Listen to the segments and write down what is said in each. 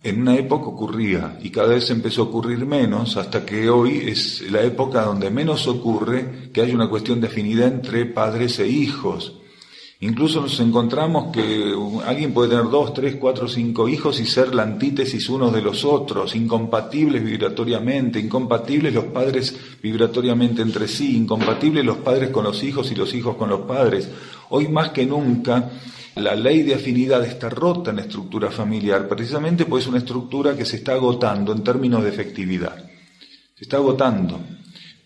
En una época ocurría y cada vez empezó a ocurrir menos, hasta que hoy es la época donde menos ocurre que haya una cuestión de afinidad entre padres e hijos. Incluso nos encontramos que alguien puede tener 2, 3, 4, 5 hijos y ser la antítesis unos de los otros, incompatibles vibratoriamente, incompatibles los padres vibratoriamente entre sí, incompatibles los padres con los hijos y los hijos con los padres. Hoy más que nunca la ley de afinidad está rota en la estructura familiar, precisamente porque es una estructura que se está agotando en términos de efectividad. Se está agotando.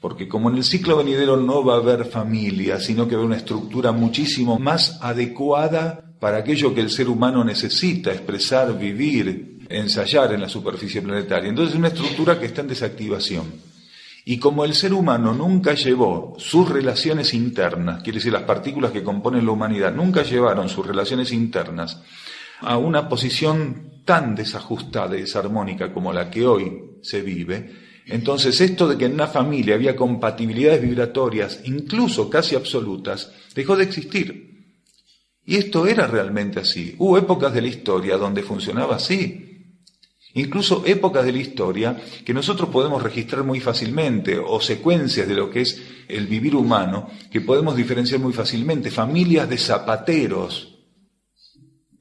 Porque como en el ciclo venidero no va a haber familia, sino que va a haber una estructura muchísimo más adecuada para aquello que el ser humano necesita, expresar, vivir, ensayar en la superficie planetaria. Entonces es una estructura que está en desactivación. Y como el ser humano nunca llevó sus relaciones internas, quiere decir las partículas que componen la humanidad, nunca llevaron sus relaciones internas a una posición tan desajustada y desarmónica como la que hoy se vive, entonces esto de que en una familia había compatibilidades vibratorias, incluso casi absolutas, dejó de existir. Y esto era realmente así. Hubo épocas de la historia donde funcionaba así. Incluso épocas de la historia que nosotros podemos registrar muy fácilmente, o secuencias de lo que es el vivir humano, que podemos diferenciar muy fácilmente. Familias de zapateros.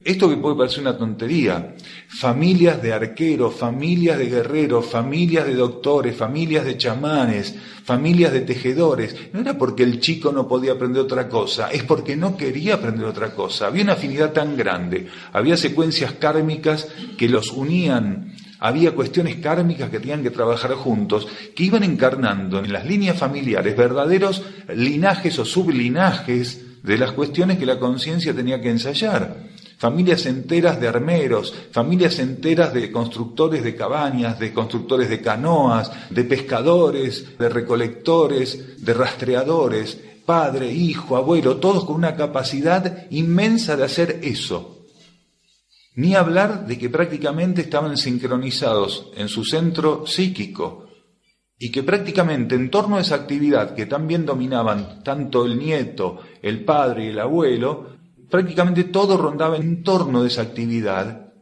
Esto que puede parecer una tontería, familias de arqueros, familias de guerreros, familias de doctores, familias de chamanes, familias de tejedores, no era porque el chico no podía aprender otra cosa, es porque no quería aprender otra cosa. Había una afinidad tan grande, había secuencias kármicas que los unían, había cuestiones kármicas que tenían que trabajar juntos, que iban encarnando en las líneas familiares verdaderos linajes o sublinajes de las cuestiones que la conciencia tenía que ensayar. Familias enteras de armeros, familias enteras de constructores de cabañas, de constructores de canoas, de pescadores, de recolectores, de rastreadores, padre, hijo, abuelo, todos con una capacidad inmensa de hacer eso. Ni hablar de que prácticamente estaban sincronizados en su centro psíquico y que prácticamente en torno a esa actividad que también dominaban tanto el nieto, el padre y el abuelo, prácticamente todo rondaba en torno de esa actividad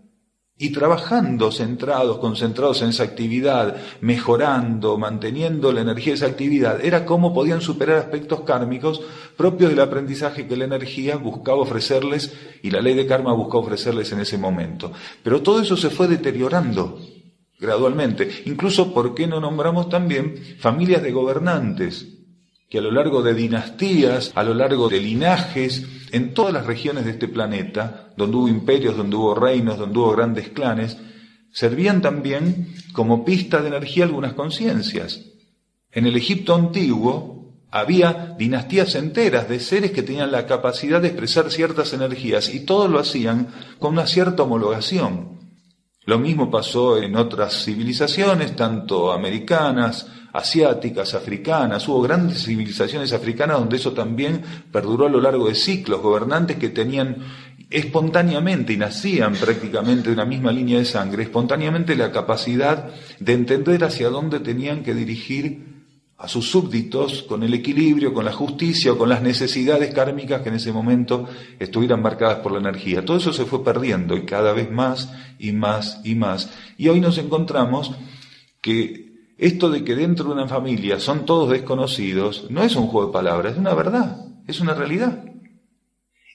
y trabajando centrados, concentrados en esa actividad, mejorando, manteniendo la energía de esa actividad, era cómo podían superar aspectos kármicos propios del aprendizaje que la energía buscaba ofrecerles y la ley de karma buscaba ofrecerles en ese momento. Pero todo eso se fue deteriorando gradualmente. Incluso, ¿por qué no nombramos también familias de gobernantes? Que a lo largo de dinastías, a lo largo de linajes, en todas las regiones de este planeta, donde hubo imperios, donde hubo reinos, donde hubo grandes clanes, servían también como pista de energía algunas conciencias. En el Egipto antiguo había dinastías enteras de seres que tenían la capacidad de expresar ciertas energías y todos lo hacían con una cierta homologación. Lo mismo pasó en otras civilizaciones, tanto americanas, asiáticas, africanas. Hubo grandes civilizaciones africanas donde eso también perduró a lo largo de ciclos. Gobernantes que tenían espontáneamente y nacían prácticamente de una misma línea de sangre, espontáneamente la capacidad de entender hacia dónde tenían que dirigir a sus súbditos con el equilibrio, con la justicia o con las necesidades kármicas que en ese momento estuvieran marcadas por la energía. Todo eso se fue perdiendo y cada vez más y más y más. Y hoy nos encontramos que esto de que dentro de una familia son todos desconocidos no es un juego de palabras, es una verdad, es una realidad.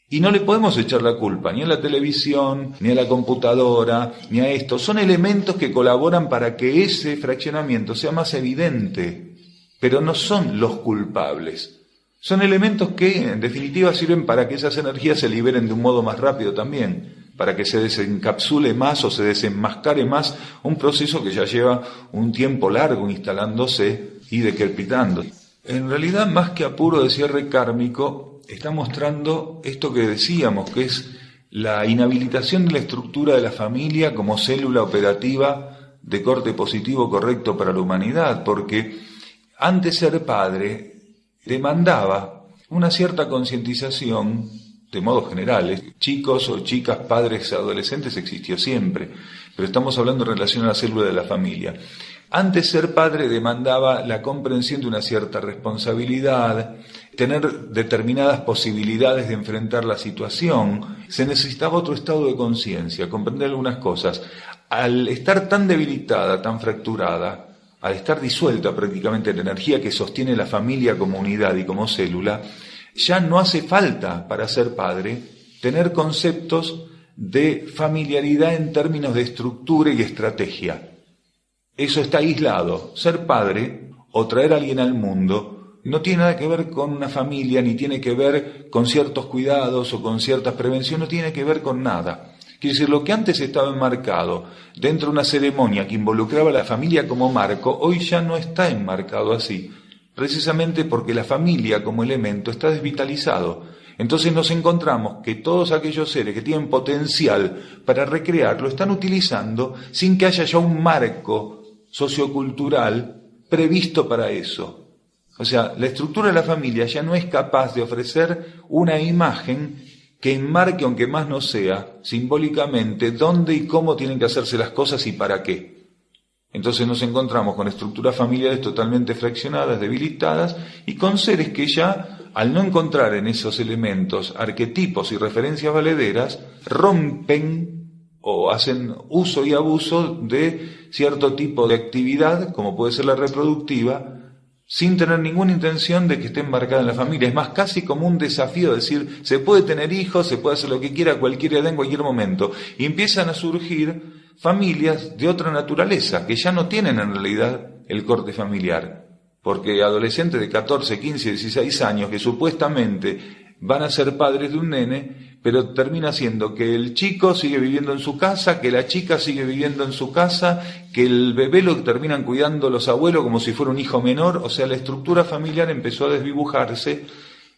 Y no le podemos echar la culpa ni a la televisión, ni a la computadora, ni a esto. Son elementos que colaboran para que ese fraccionamiento sea más evidente, pero no son los culpables. Son elementos que, en definitiva, sirven para que esas energías se liberen de un modo más rápido también, para que se desencapsule más o se desenmascare más un proceso que ya lleva un tiempo largo instalándose y decrepitando. En realidad, más que apuro de cierre kármico, está mostrando esto que decíamos, que es la inhabilitación de la estructura de la familia como célula operativa de corte positivo correcto para la humanidad, porque antes ser padre demandaba una cierta concientización de modos generales. Chicos o chicas, padres, adolescentes existió siempre, pero estamos hablando en relación a la célula de la familia. Antes ser padre demandaba la comprensión de una cierta responsabilidad, tener determinadas posibilidades de enfrentar la situación, se necesitaba otro estado de conciencia, comprender algunas cosas. Al estar tan debilitada, tan fracturada, al estar disuelta prácticamente la energía que sostiene la familia como unidad y como célula, ya no hace falta para ser padre tener conceptos de familiaridad en términos de estructura y estrategia. Eso está aislado. Ser padre o traer a alguien al mundo no tiene nada que ver con una familia, ni tiene que ver con ciertos cuidados o con ciertas prevenciones, no tiene que ver con nada. Quiere decir, lo que antes estaba enmarcado dentro de una ceremonia que involucraba a la familia como marco, hoy ya no está enmarcado así, precisamente porque la familia como elemento está desvitalizado. Entonces nos encontramos que todos aquellos seres que tienen potencial para recrear lo están utilizando sin que haya ya un marco sociocultural previsto para eso. O sea, la estructura de la familia ya no es capaz de ofrecer una imagen que enmarque, aunque más no sea, simbólicamente, dónde y cómo tienen que hacerse las cosas y para qué. Entonces nos encontramos con estructuras familiares totalmente fraccionadas, debilitadas, y con seres que ya, al no encontrar en esos elementos arquetipos y referencias valederas, rompen o hacen uso y abuso de cierto tipo de actividad, como puede ser la reproductiva, sin tener ninguna intención de que esté enmarcada en la familia. Es más, casi como un desafío, decir, se puede tener hijos, se puede hacer lo que quiera, cualquier edad, en cualquier momento. Y empiezan a surgir familias de otra naturaleza, que ya no tienen en realidad el corte familiar. Porque adolescentes de 14, 15, 16 años, que supuestamente van a ser padres de un nene, pero termina siendo que el chico sigue viviendo en su casa, que la chica sigue viviendo en su casa, que el bebé lo terminan cuidando los abuelos como si fuera un hijo menor. O sea, la estructura familiar empezó a desdibujarse,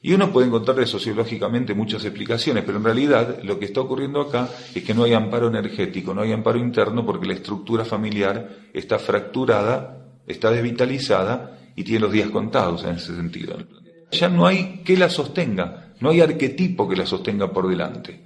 y uno puede encontrarle sociológicamente muchas explicaciones, pero en realidad lo que está ocurriendo acá es que no hay amparo energético, no hay amparo interno, porque la estructura familiar está fracturada, está desvitalizada y tiene los días contados en ese sentido. Ya no hay que la sostenga, no hay arquetipo que la sostenga por delante.